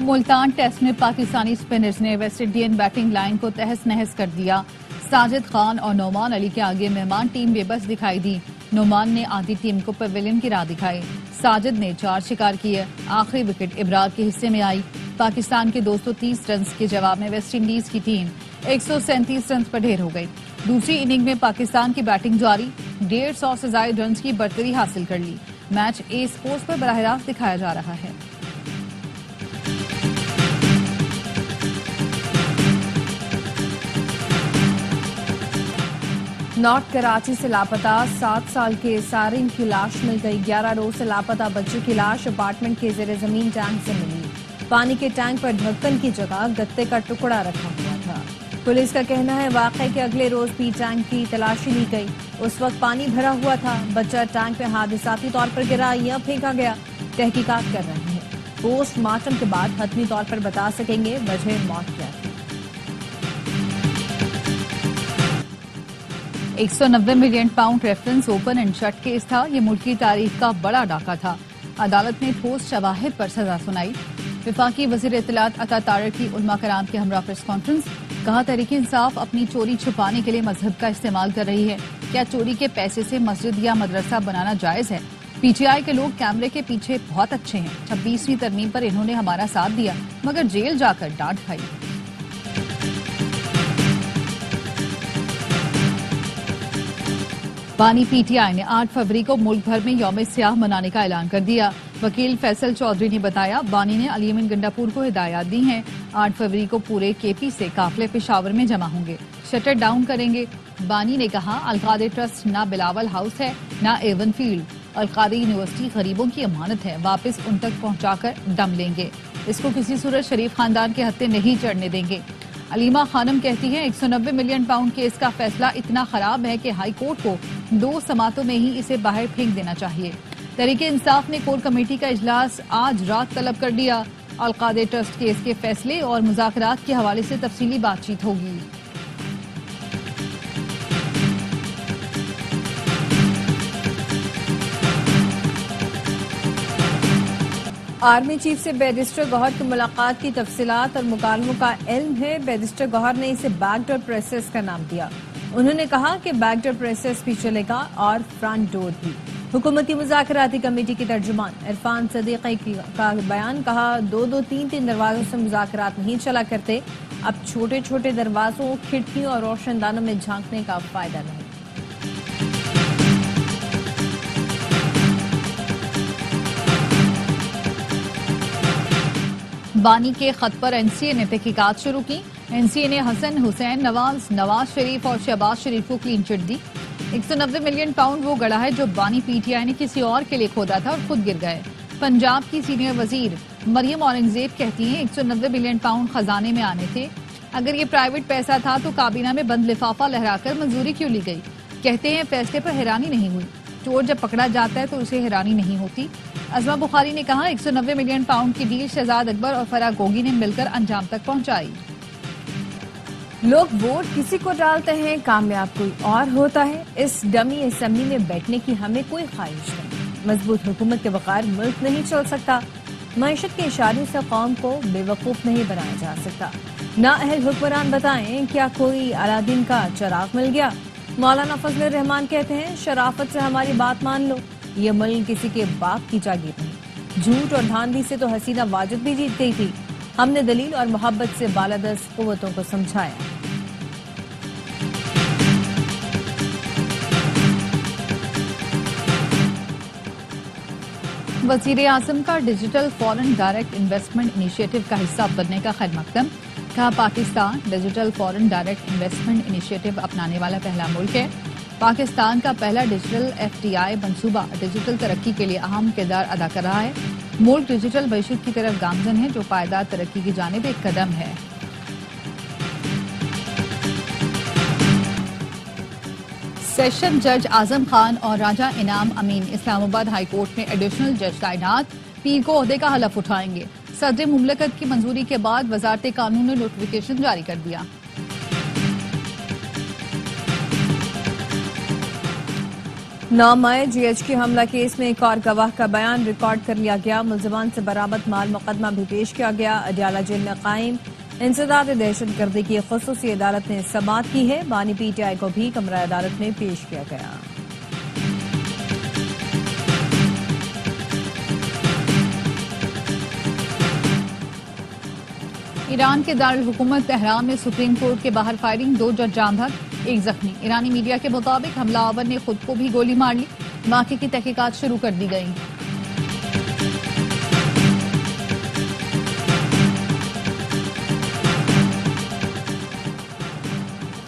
Multan test में Pakistani spinners ने West Indian batting line को तहस नहस कर दिया। साजिद खान और नोमान अली के आगे मेहमान टीम बेबस दिखाई दी। नोमान ने आधी टीम को पवेलियन की राह दिखाई। साजिद ने 4 शिकार किए। आखिरी विकेट इब्रार के हिस्से में आई। पाकिस्तान के 230 रन के जवाब में वेस्ट इंडीज की टीम 137 रन पर ढेर हो गई। दूसरी इनिंग में पाकिस्तान की बैटिंग जारी, 150 से ज्यादा रन की बर्तरी हासिल कर ली। मैच ए स्पोर्ट्स पर बराह रास्त दिखाया जा रहा है। नॉर्थ कराची से लापता 7 साल के सारिन की लाश मिल गई। 11 रोज से लापता बच्चे की लाश अपार्टमेंट के जेर जमीन टैंक से मिली। पानी के टैंक पर ढक्कन की जगह गत्ते का टुकड़ा रखा हुआ था। पुलिस का कहना है वाकये के अगले रोज भी टैंक की तलाशी ली गई। उस वक्त पानी भरा हुआ था। बच्चा टैंक में हादसाती तौर पर गिरा या फेंका गया। तहकीकात कर रहे हैं। पोस्टमार्टम के बाद हतमी तौर पर बता सकेंगे वजह मौत क्या थी। 190 million pound reference open and shut case था। ये मुल्क की तारीख का बड़ा डाका था। अदालत ने ठोस शवाहिद पर सजा सुनाई। विफाकी वजीर इत्तलात अता तारिक की उलमा कराम के हमरा प्रेस कॉन्फ्रेंस। कहा तहरीके इंसाफ अपनी चोरी छुपाने के लिए मजहब का इस्तेमाल कर रही है। क्या चोरी के पैसे से मस्जिद या मदरसा बनाना जायज है? पीटीआई के लोग कैमरे के पीछे बहुत अच्छे हैं। 26वीं तरमीम पर इन्होंने हमारा साथ दिया मगर जेल जाकर डांट खाई। बानी पीटीआई ने 8 फरवरी को मुल्क भर में यौम सियाह मनाने का ऐलान कर दिया। वकील फैसल चौधरी ने बताया बानी ने अलीमिन गंडापुर को हिदायत दी हैं। 8 फरवरी को पूरे केपी से काफिले पेशावर में जमा होंगे, शटर डाउन करेंगे। बानी ने कहा अलकादे ट्रस्ट ना बिलावल हाउस है ना एवन फील्ड। अलकादे यूनिवर्सिटी गरीबों की अमानत है, वापस उन तक पहुंचाकर दम लेंगे। इसको किसी सूरत शरीफ खानदान के हत्थे नहीं चढ़ने देंगे। अलीमा खानम कहती हैं 190 मिलियन पाउंड केस का फैसला इतना खराब है कि हाई कोर्ट को 2 समातों में ही इसे बाहर फेंक देना चाहिए। तहरीके इंसाफ ने कोर कमेटी का इजलास आज रात तलब कर दिया। अलकादे ट्रस्ट केस के फैसले और मुज़ाकरात के हवाले से तफसीली बातचीत होगी। आर्मी चीफ से बैरिस्टर गौहर की मुलाकात की तफसीलात और मुकालमों का इल्म है। बैरिस्टर गौहर ने इसे बैकडोर प्रोसेस का नाम दिया। उन्होंने कहा कि बैकडोर प्रोसेस भी चलेगा और फ्रंट डोर भी। हुकूमती मुज़ाकराती कमेटी की तर्जुमान इरफान सदीकी का बयान। कहा 2-2, 3-3 दरवाजों से मुज़ाकरात नहीं चला करते। अब छोटे छोटे दरवाजों, खिड़कियों और रोशनदानों में झांकने का फायदा नहीं। बानी के खत पर एनसीए ने तहकीकात शुरू की। एनसीए ने हसन हुसैन, नवाज शरीफ और शहबाज शरीफ को क्लीन चिट दी। 190 मिलियन पाउंड वो गड़ा है जो बानी पीटीआई ने किसी और के लिए खोदा था और खुद गिर गए। पंजाब की सीनियर वजीर मरियम औरंगजेब कहती हैं 190 मिलियन पाउंड खजाने में आने थे। अगर ये प्राइवेट पैसा था तो काबीना में बंद लिफाफा लहराकर मंजूरी क्यों ली गई? कहते हैं फैसले पर हैरानी नहीं हुई। चोर जब पकड़ा जाता है तो उसे हैरानी नहीं होती। अजमा बुखारी ने कहा 190 मिलियन पाउंड की डील शहजाद अकबर और फराह गोगी ने मिलकर अंजाम तक पहुंचाई। लोग वोट किसी को डालते हैं, कामयाब कोई और होता है। इस डमी असेंबली में बैठने की हमें कोई ख्वाहिश नहीं। मजबूत हुकूमत के बगैर मुल्क नहीं चल सकता। मईशत के इशारे से कौम को बेवकूफ नहीं बनाया जा सकता। नाअहल हुक्मरान बताएं क्या कोई अलादीन का चिराग मिल गया? मौलाना फजल रहमान कहते हैं शराफत से हमारी बात मान लो। ये मुल्क किसी के बाप की जागीर नहीं। झूठ और धांधली से तो हसीना वाजिद भी जीत गई थी। हमने दलील और मोहब्बत से बालादस्त कुव्वतों को समझाया। वजीर आजम का digital foreign direct investment initiative का हिस्सा बनने का खैर मकदम। कहा Pakistan digital foreign direct investment initiative अपनाने वाला पहला मुल्क है। पाकिस्तान का पहला डिजिटल एफडीआई मंसूबा डिजिटल तरक्की के लिए अहम किरदार अदा कर रहा है। मुल्क डिजिटल मईशत की तरफ गामजन है जो पायदार तरक्की की जानिब एक कदम है। सेशन जज आजम खान और राजा इनाम अमीन इस्लामाबाद हाई कोर्ट में एडिशनल जज तैनात पीर को ओहदे का हलफ उठाएंगे। सदर मुमलकत की मंजूरी के बाद वजारत कानून ने नोटिफिकेशन जारी कर दिया। 9 मई GHQ हमला केस में एक और गवाह का बयान रिकॉर्ड कर लिया गया। मुलजमान से बरामद माल मुकदमा भी पेश किया गया। अडियाला जेल में कायम इंसदाद दहशत गर्दी की खुसूसी अदालत ने समाअत की है। बानी PTI को भी कमरा अदालत में पेश किया गया। ईरान के दारुल हुकूमत तेहरान में सुप्रीम कोर्ट के बाहर फायरिंग, 2 जज जाम बहक, 1 जख्मी। ईरानी मीडिया के मुताबिक हमलावर ने खुद को भी गोली मार ली। वाक़े की तहकीकात शुरू कर दी गई।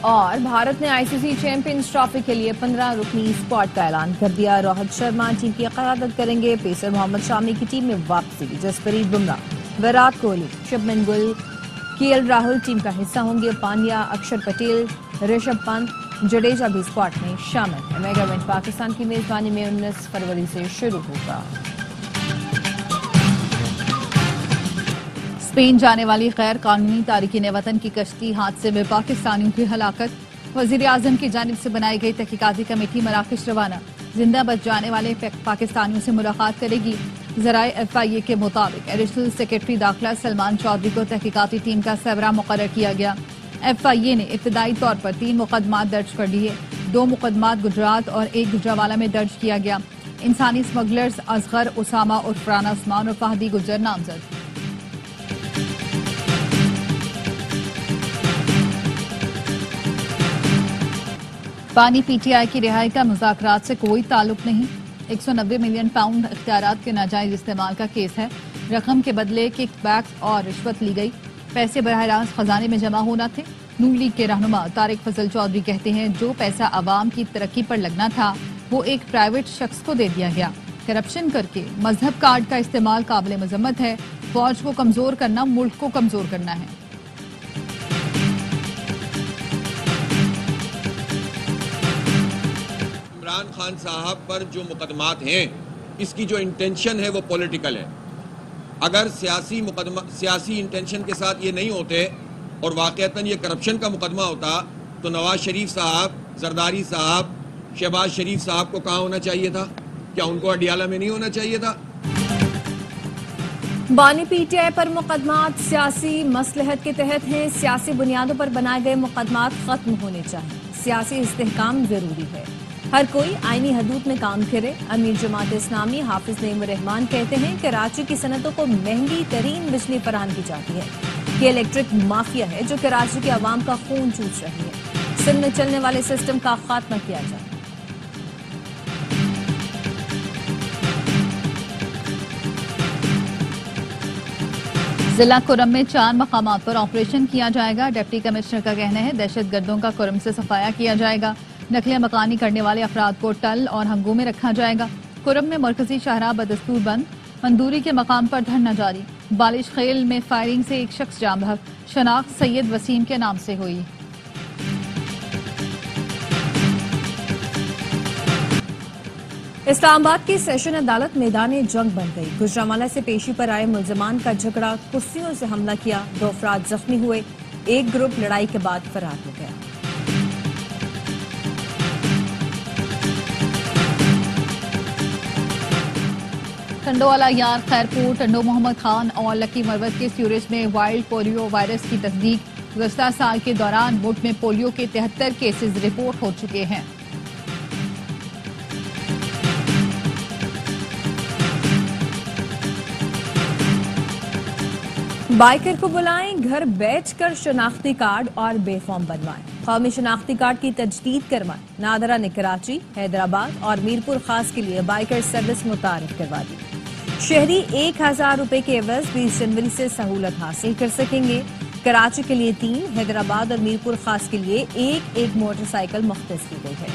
और भारत ने ICC चैंपियंस ट्रॉफी के लिए 15 रुकनी स्क्वाड का ऐलान कर दिया। रोहित शर्मा टीम की क़यादत करेंगे। पेसर मोहम्मद शामी की टीम में वापसी। जसप्रीत बुमराह, विराट कोहली, शुभमन गिल, KL राहुल टीम का हिस्सा होंगे। पांड्या, अक्षर पटेल, ऋषभ पंत, जडेजा भी स्क्वाड में शामिल है। मेगा इवेंट पाकिस्तान की मेजबानी में 19 फरवरी से शुरू होगा। स्पेन जाने वाली गैर कानूनी तारिकीन वतन की कश्ती हादसे में पाकिस्तानियों की हलाकत। वजीर आजम की जानिब से बनाई गई तहकीकाती कमेटी मराकश रवाना। जिंदा बच जाने वाले पाकिस्तानियों से मुलाकात करेगी। जराए FIA के मुताबिक एडिशनल सेक्रेटरी दाखिला सलमान चौधरी को तहकीकाती टीम का सरबराह मुकर्रर किया गया। FIA ने इब्तदाई तौर पर 3 मुकदमात दर्ज कर लिए। 2 मुकदमात गुजरात और 1 गुजरावाला में दर्ज किया गया। इंसानी स्मगलर्स असगर उसामा उर्फ राना उस्मान और फहदी गुज्जर नामजद। बानी PTI की रिहाई का मुज़ाकरात से कोई ताल्लुक नहीं। 190 मिलियन पाउंड इख्तियारात के नाजायज इस्तेमाल का केस है। रकम के बदले किकबैक्स और रिश्वत ली गई। पैसे बराह रास्त खजाने में जमा होना थे। नून लीग के रहनुमा तारिक फजल चौधरी कहते हैं जो पैसा आवाम की तरक्की पर लगना था वो एक प्राइवेट शख्स को दे दिया गया। करप्शन करके मजहब कार्ड का इस्तेमाल काबिल मजम्मत है। फौज को कमजोर करना मुल्क को कमजोर करना है। इमरान खान साहब पर जो मुकदमात हैं इसकी जो इंटेंशन है वो पॉलिटिकल है। अगर सियासी इंटेंशन के साथ ये नहीं होते और वाक़तन ये करप्शन का मुकदमा होता तो नवाज शरीफ साहब, जरदारी साहब, शहबाज शरीफ साहब को कहाँ होना चाहिए था? क्या उनको अडियाला में नहीं होना चाहिए था? बानी PTI पर मुकदमात सियासी मसलहत के तहत हैं। सियासी बुनियादों पर बनाए गए मुकदमात खत्म होने चाहिए। सियासी इस्तेहकाम जरूरी है। हर कोई आईनी हदूद में काम करे। अमीर जमात इस्लामी हाफिज नईम रहमान कहते हैं कराची की सनतों को महंगी तरीन बिजली फराहम की जाती है। ये इलेक्ट्रिक माफिया है जो कराची के अवाम का खून चूस रही है। सिंध में चलने वाले सिस्टम का खात्मा किया जाए। जिला कुरम में 4 मकामात पर ऑपरेशन किया जाएगा। डिप्टी कमिश्नर का कहना है दहशत गर्दों का कुरम से सफाया किया जाएगा। नकलिया मकानी करने वाले अफराद को टल और हंगू में रखा जाएगा। कुरम में मरकजी शाहराह बदस्तूर बंद। मंदूरी के मकाम पर धरना जारी। बालिश खेल में फायरिंग से एक शख्स जाम बहक। शनाख्त सैयद वसीम के नाम से हुई। इस्लामाबाद की सेशन अदालत मैदान जंग बन गई। गुजरांवाला से पेशी पर आए मुलजमान का झगड़ा, कुर्सियों से हमला किया। 2 अफराद जख्मी हुए। एक ग्रुप लड़ाई के बाद फरार हो गया। टंडोवाला यार खैरपुर, टंडो मोहम्मद खान और लकी मरवत के सीवरेज में वाइल्ड पोलियो वायरस की तस्दीक। गुज़श्ता साल के दौरान मुल्क में पोलियो के 73 केसेस रिपोर्ट हो चुके हैं। बाइकर को बुलाएं, घर बैठकर शनाख्ती कार्ड और बेफॉर्म बनवाएं। कौमी शनाख्ती कार्ड की तजदीद करवाएं। नादरा ने कराची, हैदराबाद और मीरपुर खास के लिए बाइकर सर्विस मुतारिफ करवा दी। शहरी 1000 रुपए के एवज 20 जनवरी से सहूलत हासिल कर सकेंगे। कराची के लिए 3, हैदराबाद और मीरपुर खास के लिए एक मोटरसाइकिल मुख्तस की गई है।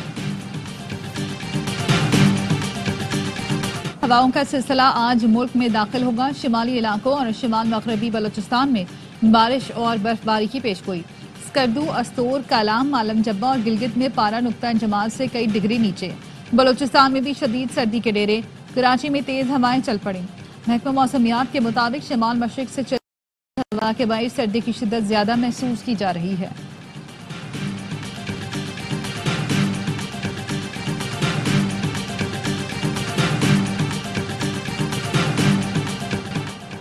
हवाओं का सिलसिला आज मुल्क में दाखिल होगा। शिमाली इलाकों और शिमाल मगरबी बलोचिस्तान में बारिश और बर्फबारी की पेशगोई। स्कर्दू, अस्तोर, कालाम, मालम जब्बा और गिलगित में पारा नुक्ता इंजमाल से कई डिग्री नीचे। बलोचिस्तान में भी शदीद सर्दी के डेरे। कराची में तेज हवाएं चल पड़ी। महकमा मौसमियात के मुताबिक शिमाल मशरिक से चलती हवा के बायस सर्दी की शिद्दत ज्यादा महसूस की जा रही है।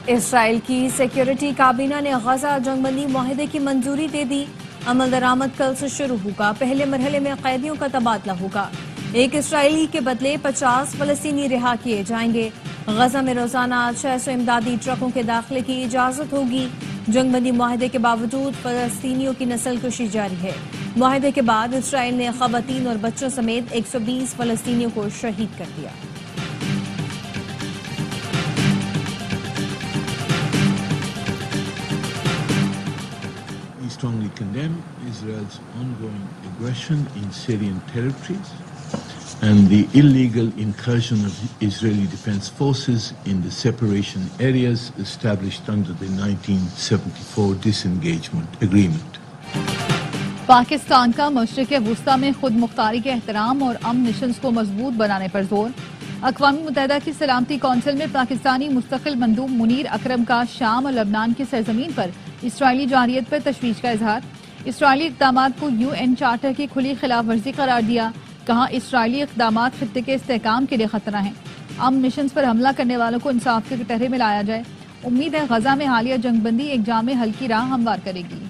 इसराइल की सिक्योरिटी काबीना ने गजा जंगबंदी मुआहदे की मंजूरी दे दी। अमल दरामद कल से शुरू होगा। पहले मरहले में कैदियों का तबादला होगा। एक इसराइली के बदले 50 फलस्तीनी रिहा किए जाएंगे। गजा में रोजाना 600 इमदादी ट्रकों के दाखिले की इजाजत होगी। जंगबंदी मुआहदे के बावजूद फलस्तीनियों की नस्लकुशी जारी है। मुआहदे के बाद इसराइल ने खवातीन और बच्चों समेत 120 फलस्तीनियों को शहीद कर दिया। We strongly condemn Israel's ongoing aggression in Syrian territories and the illegal incursion of Israeli Defense Forces in the separation areas established under the 1974 disengagement agreement. Pakistan का मशरिक़ वुस्ता में खुद मुख्तारी के एहतराम और अमन मिशंस को मजबूत बनाने पर जोर। अक़वाम मुत्तहिदा की सलामती कौंसिल में पाकिस्तानी मुस्तकिल मंदूब मुनीर अकरम का शाम और लबनान की सरजमीन पर इसराइली जारियत पर तशवीश का इजहार। इसराइली इक़दामात को UN चार्टर की खुली खिलाफ वर्जी करार दिया। कहा इसराइली इक़दामात खित्ते के इस्तेहकाम के लिए खतरा है। अमन मिशंस पर हमला करने वालों को इंसाफ के कटहरे में लाया जाए। उम्मीद है गजा में हालिया जंगबंदी एक जामे हल की राह हमवार करेगी।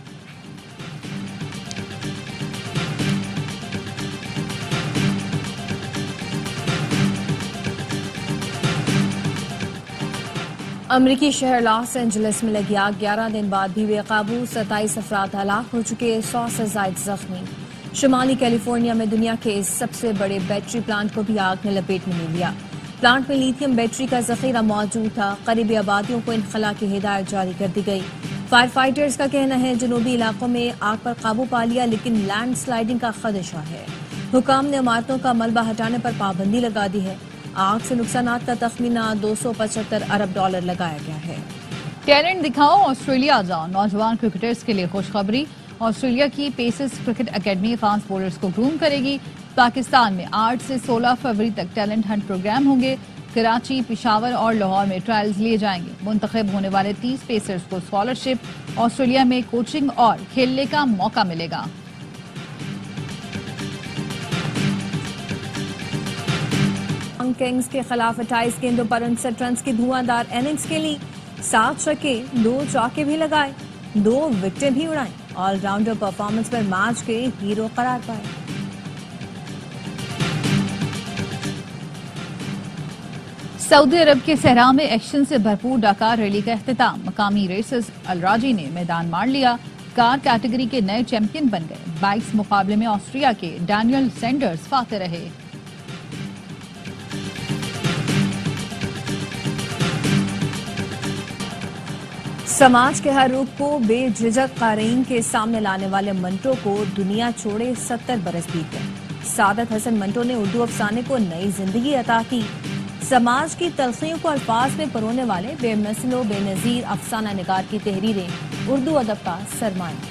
अमरीकी शहर लॉस एंजलिस में लगी आग 11 दिन बाद भी बेकाबू। 27 अफराद हलाक हो चुके, 100 से ज्यादा जख्मी। शुमाली कैलिफोर्निया में दुनिया के सबसे बड़े बैटरी प्लांट को भी आग ने लपेट में ले लिया। प्लांट में लिथियम बैटरी का जखीरा मौजूद था। करीबी आबादियों को इनखला की हिदायत जारी कर दी गई। फायर फाइटर्स का कहना है जनूबी इलाकों में आग पर काबू पा लिया, लेकिन लैंड स्लाइडिंग का खदशा है। हुकाम ने इमारतों का मलबा हटाने पर पाबंदी लगा दी है। आग से नुकसानात का तखमीना $275 अरब लगाया गया है। टैलेंट दिखाओ, ऑस्ट्रेलिया जाओ। नौजवान क्रिकेटर्स के लिए खुशखबरी। ऑस्ट्रेलिया की pacers cricket academy fast bowlers को ग्रूम करेगी। पाकिस्तान में 8 से 16 फरवरी तक टैलेंट हंट प्रोग्राम होंगे। कराची, पिशावर और लाहौर में ट्रायल्स लिए जाएंगे। मुंतखब होने वाले 30 पेसर्स को स्कॉलरशिप, ऑस्ट्रेलिया में कोचिंग और खेलने का मौका मिलेगा। किंग्स के खिलाफ 28 गेंदों पर 59 रन की धुआंधार इनिंग्स खेली। 7 छक्के, 2 चौके भी लगाए, 2 विकेटें भी उड़ाई। ऑलराउंडर परफॉर्मेंस पर मैच के हीरो करार पाए। सऊदी अरब के सहरा में एक्शन से भरपूर डाकार रैली का अख्तिताम। मकामी रेसर्स अलराजी ने मैदान मार लिया। कार कैटेगरी के नए चैंपियन बन गए। बाइक्स मुकाबले में ऑस्ट्रिया के डैनियल सेंडर्स फाते रहे। समाज के हर रूप को बेझिझक क़ारीन के सामने लाने वाले मंटो को दुनिया छोड़े 70 बरस बीत गए। सादत हसन मंटो ने उर्दू अफसाने को नई जिंदगी अता की। समाज की तलखियों को अल्फाज में परोने वाले बेमिसलो बेनजीर अफसाना निगार की तहरीरें उर्दू अदब का सरमाया है।